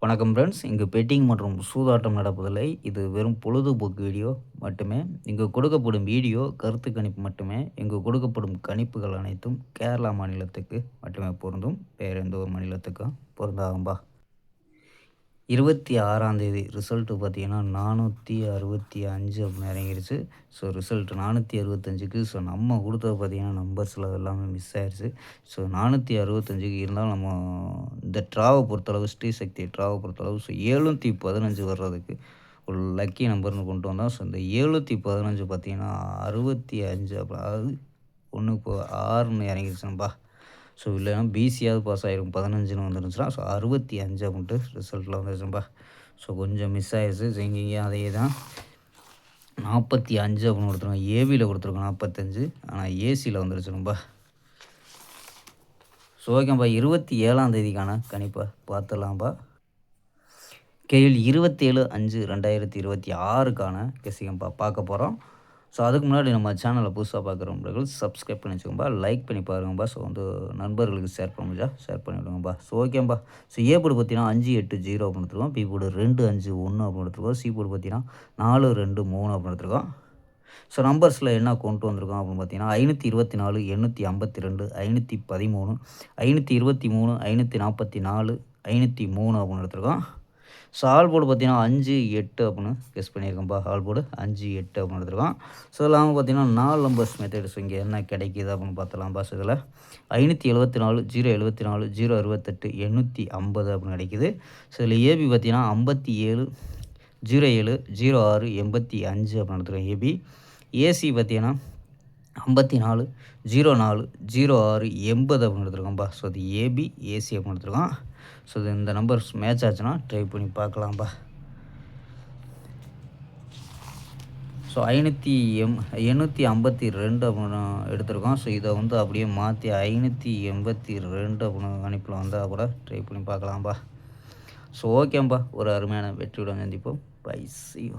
வணக்கம் ஃப்ரெண்ட்ஸ். இங்கு பெட்டிங் மற்றும் சூதாட்டம் நடப்பதில்லை. இது வெறும் பொழுதுபோக்கு வீடியோ மட்டுமே. இங்கு கொடுக்கப்படும் வீடியோ கருத்து கணிப்பு மட்டுமே. இங்கு கொடுக்கப்படும் கணிப்புகள் அனைத்தும் கேரளா மாநிலத்துக்கு மட்டுமே பொருந்தும். வேறு எந்த ஒரு மாநிலத்துக்கும் பொருந்தாகும்பா. 26ஆம் தேதி ரிசல்ட்டு பார்த்தீங்கன்னா 465 அப்படின்னு இறங்கிருச்சு. ஸோ ரிசல்ட் 465க்கு நம்ம கொடுத்தது பார்த்தீங்கன்னா நம்பர்ஸில் எல்லாமே மிஸ் ஆயிடுச்சு. ஸோ 465க்கு இருந்தாலும் நம்ம இந்த ட்ராவை பொறுத்தளவு ஸ்ரீசக்தி ட்ராவை பொறுத்தளவு 715 வர்றதுக்கு ஒரு லக்கி நம்பர்னு கொண்டு வந்தோம். ஸோ இந்த 715 பார்த்தீங்கன்னா 65 அதாவது 1 இப்போ 6ன்னு இறங்கிருச்சுப்பா. ஸோ இல்லைனா பிசியாவது பாஸ் ஆகிருக்கும் 15ன்னு வந்துருந்துச்சுன்னா. ஸோ 65 அப்படின்ட்டு ரிசல்ட்டில் வந்துருச்சுப்பா. ஸோ கொஞ்சம் மிஸ் ஆயிடுச்சு. ஸோ இங்கேயும் அதே தான் 45 அப்படின்னு கொடுத்துருக்கோம். ஏபியில் கொடுத்துருக்கோம் 45, ஆனால் ஏசியில் வந்துருச்சுப்பா. ஸோ ஓகேப்பா. 27ஆம் தேதிக்கான கணிப்பை பார்த்துடலாம்ப்பா. கேள்வி 27/5/2026க்கான கெஸ்ஸிங்கப்பா பார்க்க போகிறோம். ஸோ அதுக்கு முன்னாடி நம்ம சேனலை புதுசாக பார்க்குறவங்களுக்கு சப்ஸ்கிரைப் பண்ணி வச்சுக்கோம்பா, லைக் பண்ணி பாருங்கப்பா. ஸோ நண்பர்களுக்கு ஷேர் பண்ண முடிஞ்சா ஷேர் பண்ணி விடுங்கப்பா. ஸோ ஓகேப்பா. ஸோ ஏ போர்டு பார்த்தீங்கன்னா 580 அப்படின்னு எடுத்துருக்கோம். பி போர்டு 251 அப்படின்னு எடுத்துருக்கோம். சி போர்டு பார்த்தீங்கன்னா 423 அப்படின்னு எடுத்துருக்கோம். ஸோ நம்பர்ஸில் என்ன கொண்டு வந்திருக்கோம் அப்படின்னு பார்த்தீங்கன்னா 524, 852, 513, 523, 544, 503 அப்படின்னு எடுத்துருக்கோம். ஸோ ஆல் போர்டு பார்த்தீங்கன்னா 5, 8 அப்படின்னு கெஸ் பண்ணியிருக்கோம்ப்பா. ஆல் போர்டு 5, 8 அப்படின்னு எடுத்துருக்கோம். ஸோ இல்லாமல் பார்த்தீங்கன்னா 4 நம்பர்ஸ் மெத்தட்ஸ் இங்கே என்ன கிடைக்கிது அப்படின்னு பார்த்துலாம்ப்பா. ஸோ இதில் 574, 074, 068, 850 அப்படின்னு கிடைக்கிது. ஸோ இதில் ஏபி பார்த்தீங்கன்னா 57, 07, 06, 85 அப்படின்னு எடுத்துருக்கோம் ஏபி. ஏசி பார்த்தீங்கன்னா 54, 04, 06, 80 அப்படின்னு எடுத்துருக்கோம்ப்பா. ஸோ அது ஏபி, ஏசி அப்படின்னு எடுத்துருக்கோம். ஸோ இந்த நம்பர்ஸ் மேட்ச் ஆச்சுன்னா ட்ரை பண்ணி பார்க்கலாம்ப்பா. ஸோ 852 அப்படின்னு எடுத்திருக்கோம். ஸோ இதை அப்படியே மாற்றி 582 அப்படின்னு கணிப்பில் வந்தால் கூட ட்ரை பண்ணி பார்க்கலாம்ப்பா. ஸோ ஓகேம்ப்பா. ஒரு அருமையான வெற்றியுடன் சந்திப்போம். Bye, see you.